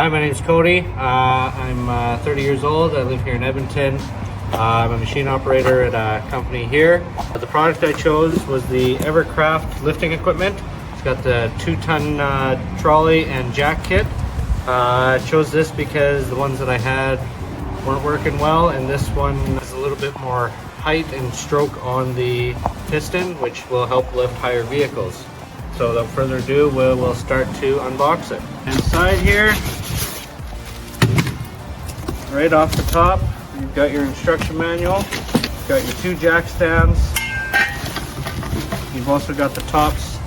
Hi, my name is Cody. I'm 30 years old. I live here in Edmonton. I'm a machine operator at a company here. The product I chose was the Evercraft lifting equipment. It's got the 2-ton trolley and jack kit. I chose this because the ones that I had weren't working well, and this one has a little bit more height and stroke on the piston, which will help lift higher vehicles. So without further ado, we'll start to unbox it. Inside here, right off the top, you've got your instruction manual, you've got your 2 jack stands, you've also got the tops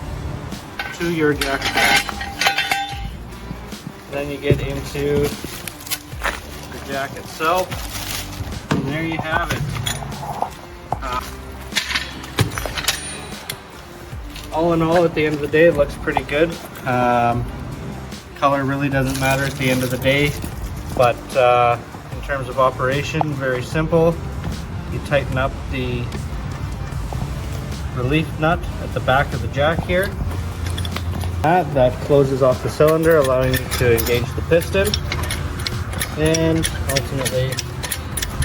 to your jack stands. Then you get into the jack itself, and there you have it. All in all, at the end of the day, it looks pretty good. Color really doesn't matter at the end of the day, but in terms of operation, very simple. You tighten up the relief nut at the back of the jack here. That closes off the cylinder, allowing you to engage the piston, and ultimately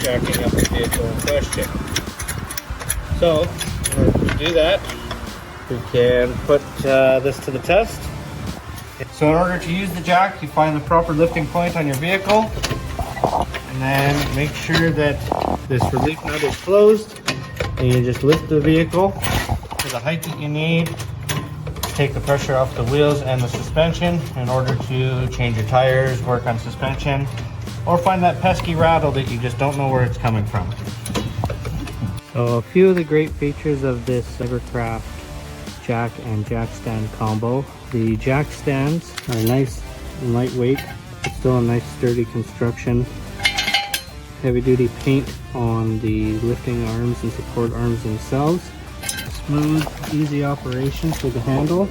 jacking up the vehicle in question. So, in order to do that, we can put this to the test. So in order to use the jack, you find the proper lifting point on your vehicle, and then make sure that this relief nut is closed, and you just lift the vehicle to the height that you need to take the pressure off the wheels and the suspension in order to change your tires, work on suspension, or find that pesky rattle that you just don't know where it's coming from. So a few of the great features of this Evercraft jack and jack stand combo. The jack stands are nice and lightweight, but still a nice sturdy construction. Heavy duty paint on the lifting arms and support arms themselves. Smooth, easy operation for the handle,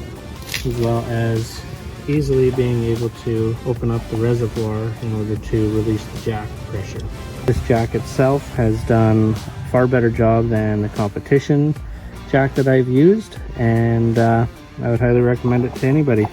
as well as easily being able to open up the reservoir in order to release the jack pressure. This jack itself has done a far better job than the competition jack that I've used, and I would highly recommend it to anybody.